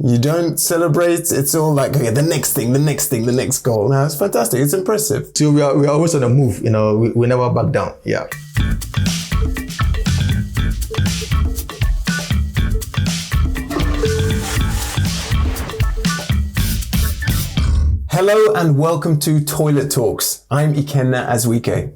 You don't celebrate. It's all like, okay, the next thing, the next goal. Now, it's fantastic. It's impressive. So we are always on the move. We never back down. Yeah. Hello and welcome to Toilet Talks. I'm Ikenna Azuike.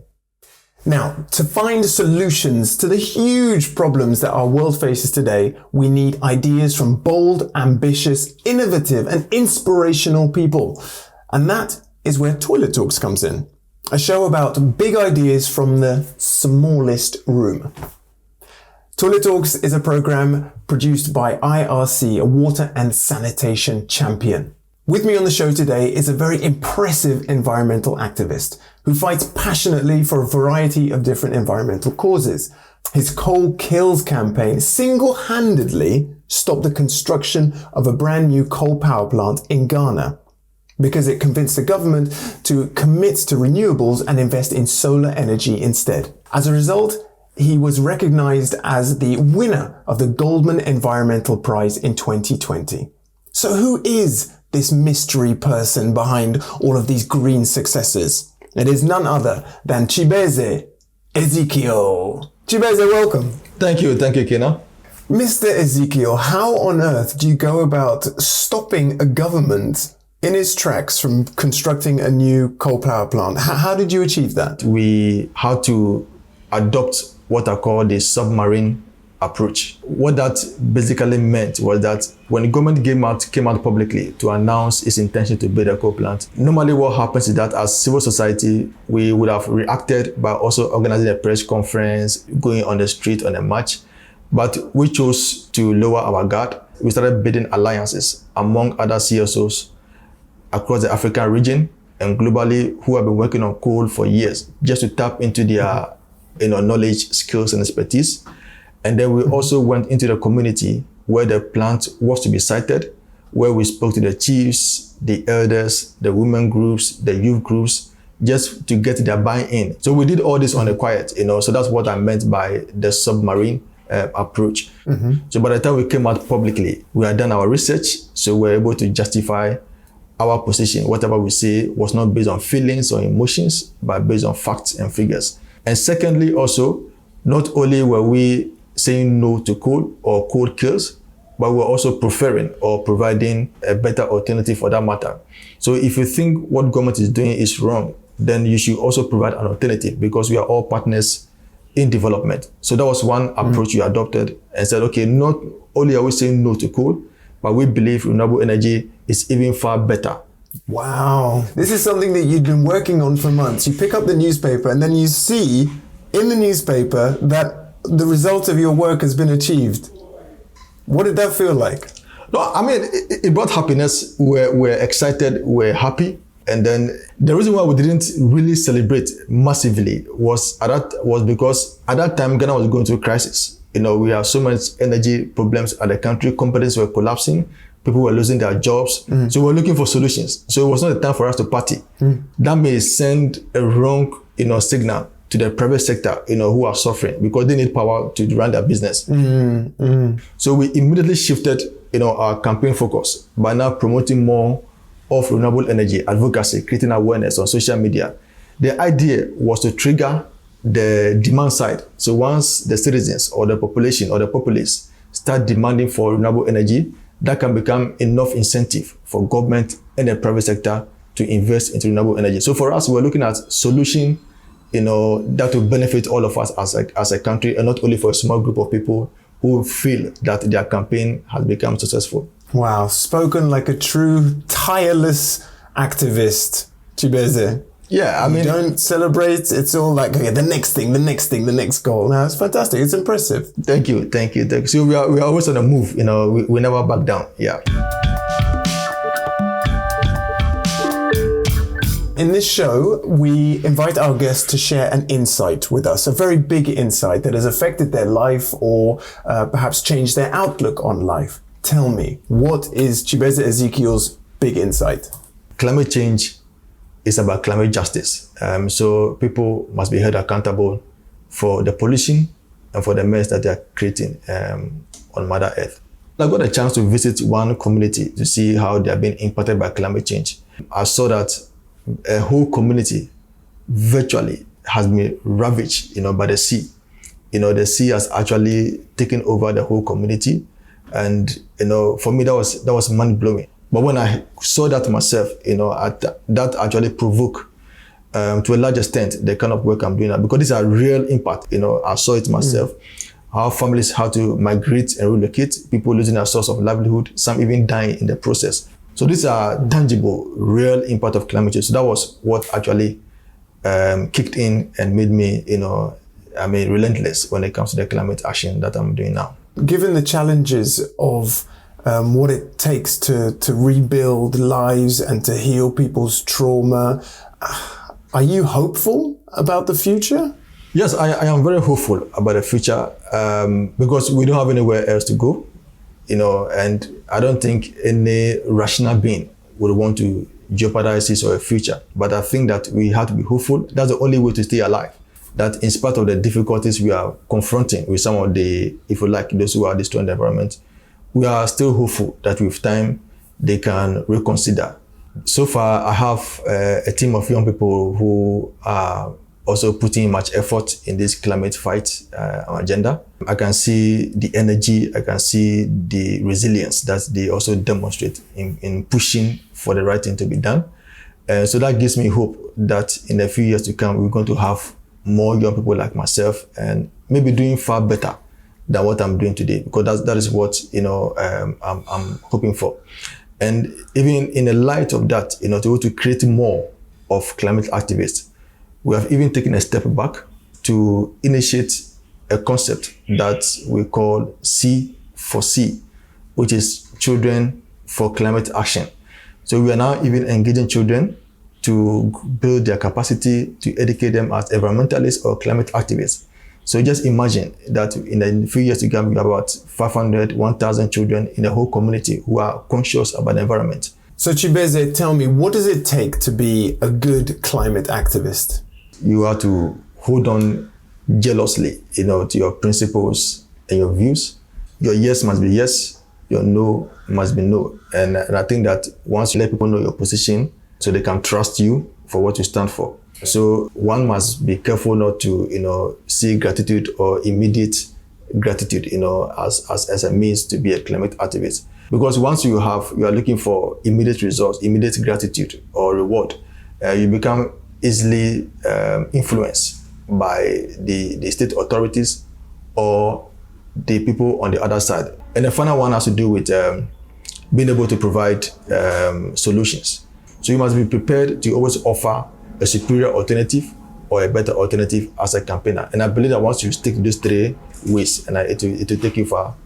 Now, to find solutions to the huge problems that our world faces today, we need ideas from bold, ambitious, innovative, and inspirational people. And that is where Toilet Talks comes in. A show about big ideas from the smallest room. Toilet Talks is a program produced by IRC, a water and sanitation champion. With me on the show today is a very impressive environmental activist who fights passionately for a variety of different environmental causes. His Coal Kills campaign single-handedly stopped the construction of a brand new coal power plant in Ghana because it convinced the government to commit to renewables and invest in solar energy instead. As a result, he was recognized as the winner of the Goldman Environmental Prize in 2020. So who is this mystery person behind all of these green successes? It is none other than Chibeze Ezekiel. Chibeze, welcome. Thank you, Ikenna. Mr. Ezekiel, how on earth do you go about stopping a government in its tracks from constructing a new coal power plant? How did you achieve that? We had to adopt what are called the Submarine Approach. What that basically meant was that when the government came out publicly to announce its intention to build a coal plant, normally what happens is that as civil society, we would have reacted by also organizing a press conference, going on the street on a march. But we chose to lower our guard. We started building alliances among other CSOs across the African region and globally who have been working on coal for years, just to tap into their knowledge, skills, and expertise. And then we also went into the community where the plant was to be sited, where we spoke to the chiefs, the elders, the women groups, the youth groups, just to get their buy-in. So we did all this on the quiet, so that's what I meant by the submarine approach. So by the time we came out publicly, we had done our research, so we were able to justify our position. Whatever we say was not based on feelings or emotions, but based on facts and figures. And secondly, also, not only were we saying no to coal or coal kills, but we're also preferring or providing a better alternative for that matter. So if you think what government is doing is wrong, then you should also provide an alternative because we are all partners in development. So that was one approach you adopted and said, okay, not only are we saying no to coal, but we believe renewable energy is even far better. Wow. This is something that you've been working on for months. You pick up the newspaper and then you see in the newspaper that the result of your work has been achieved. What did that feel like? No, I mean, it brought happiness. We're excited, we're happy. And then the reason why we didn't really celebrate massively was because at that time, Ghana was going through a crisis. We have so much energy problems at the country. Companies were collapsing. People were losing their jobs. So we're looking for solutions. So it was not the time for us to party. That may send a wrong, signal to the private sector, who are suffering because they need power to run their business. So we immediately shifted, our campaign focus by now promoting more of renewable energy advocacy, creating awareness on social media. The idea was to trigger the demand side. So once the citizens or the population or the populace start demanding for renewable energy, that can become enough incentive for government and the private sector to invest into renewable energy. So for us, we're looking at solution that will benefit all of us as a country, and not only for a small group of people who feel that their campaign has become successful. Wow, spoken like a true tireless activist, Chibeze. Yeah, I mean, you don't celebrate. It's all like, okay, the next thing, the next goal. Now, it's fantastic. It's impressive. Thank you. So we are always on the move. We never back down. Yeah. In this show, we invite our guests to share an insight with us, a very big insight that has affected their life or perhaps changed their outlook on life. Tell me, what is Chibeze Ezekiel's big insight? Climate change is about climate justice. So people must be held accountable for the pollution and for the mess that they are creating on Mother Earth. I got a chance to visit one community to see how they are being impacted by climate change. I saw that a whole community virtually has been ravaged, by the sea. The sea has actually taken over the whole community. And, for me, that was mind-blowing. But when I saw that myself, that actually provoked, to a large extent, the kind of work I'm doing now, because these are real impact. I saw it myself, how families had to migrate and relocate, people losing their source of livelihood, some even dying in the process. So these are tangible, real impact of climate change. So that was what actually kicked in and made me, relentless when it comes to the climate action that I'm doing now. Given the challenges of what it takes to rebuild lives and to heal people's trauma, are you hopeful about the future? Yes, I am very hopeful about the future because we don't have anywhere else to go, and I don't think any rational being would want to jeopardize his or her future. But I think that we have to be hopeful. That's the only way to stay alive. That in spite of the difficulties we are confronting with some of the, if you like, those who are destroying the environment, we are still hopeful that with time they can reconsider. So far, I have a team of young people who are also putting much effort in this climate fight agenda. I can see the energy, I can see the resilience that they also demonstrate in pushing for the right thing to be done. So that gives me hope that in a few years to come, we're going to have more young people like myself and maybe doing far better than what I'm doing today, because that is what I'm hoping for. And even in the light of that, to be able to create more of climate activists, we have even taken a step back to initiate a concept that we call C4C, which is Children for Climate Action. So we are now even engaging children to build their capacity to educate them as environmentalists or climate activists. So just imagine that in a few years to come, we have about 500, 1,000 children in the whole community who are conscious about the environment. So Chibeze, tell me, what does it take to be a good climate activist? You have to hold on jealously, to your principles and your views. Your yes must be yes, your no must be no. And I think that once you let people know your position, so they can trust you for what you stand for. So one must be careful not to, see gratitude or immediate gratitude, as a means to be a climate activist. Because once you are looking for immediate results, immediate gratitude or reward, you become easily influenced by the state authorities or the people on the other side. And the final one has to do with being able to provide solutions. So you must be prepared to always offer a superior alternative or a better alternative as a campaigner. And I believe that once you stick to these three ways, and it will take you far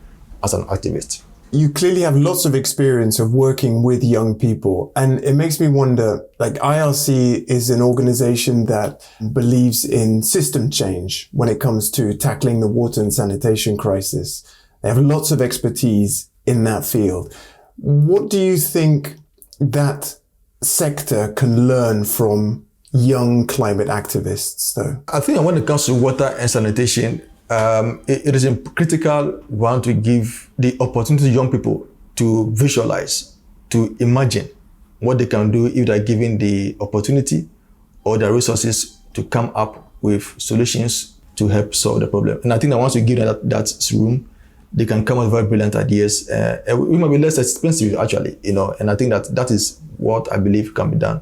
as an activist. You clearly have lots of experience of working with young people. And it makes me wonder, like IRC is an organization that believes in system change when it comes to tackling the water and sanitation crisis. They have lots of expertise in that field. What do you think that sector can learn from young climate activists, though? I think when it comes to water and sanitation, it is critical to give the opportunity to young people to visualize, to imagine what they can do if they're given the opportunity or the resources to come up with solutions to help solve the problem. And I think that once you give them that room, they can come up with very brilliant ideas. It might be less expensive, actually, and I think that is what I believe can be done.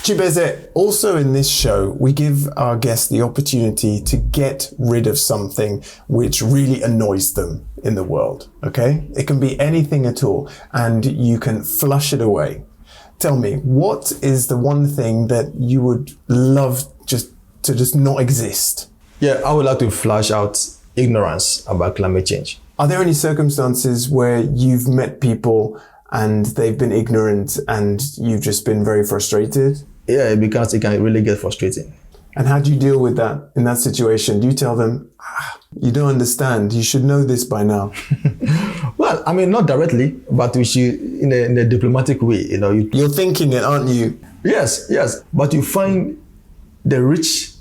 Chibeze, also in this show, we give our guests the opportunity to get rid of something which really annoys them in the world, okay? It can be anything at all, and you can flush it away. Tell me, what is the one thing that you would love to just not exist? Yeah, I would like to flush out ignorance about climate change. Are there any circumstances where you've met people and they've been ignorant and you've just been very frustrated? Yeah, because it can really get frustrating. And how do you deal with that in that situation? Do you tell them, you don't understand, you should know this by now? Well, not directly, but we should, in a diplomatic way, You're thinking it, aren't you? Yes. But you find the rich,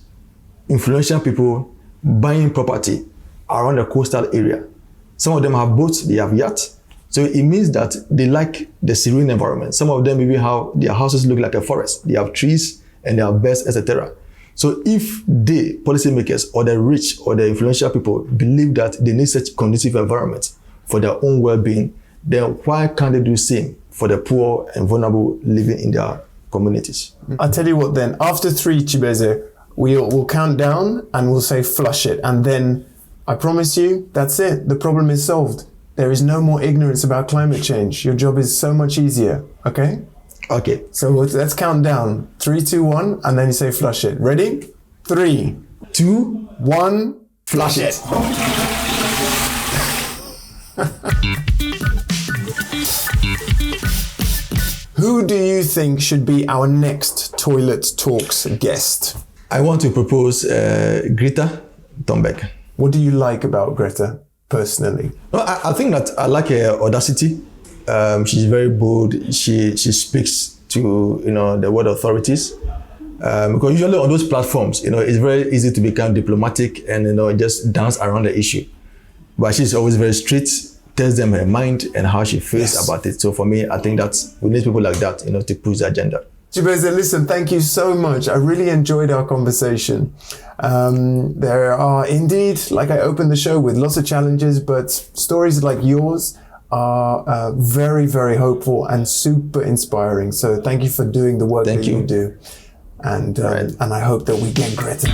influential people buying property around the coastal area. Some of them have boats, they have yachts. So it means that they like the serene environment. Some of them maybe have their houses look like a forest. They have trees and they have birds, etc. So if they, policymakers or the rich or the influential people, believe that they need such conducive environment for their own well-being, then why can't they do the same for the poor and vulnerable living in their communities? I'll tell you what then, after 3, Chibeze, we'll count down and we'll say flush it. And then I promise you, that's it. The problem is solved. There is no more ignorance about climate change. Your job is so much easier, okay? Okay. So let's count down. 3, 2, 1, and then you say flush it. Ready? 3, 2, 1, flush it. Who do you think should be our next Toilet Talks guest? I want to propose Greta Thunberg. What do you like about Greta personally? No, I think that I like her audacity. She's very bold. She speaks to the world authorities. Because usually on those platforms, it's very easy to become diplomatic and just dance around the issue. But she's always very straight, tells them her mind and how she feels about it. So for me, I think that we need people like that, to push the agenda. Chibeze, listen, thank you so much. I really enjoyed our conversation. There are indeed, like I opened the show with, lots of challenges, but stories like yours are very, very hopeful and super inspiring. So thank you for doing the work that you do. And I hope that we get Greta.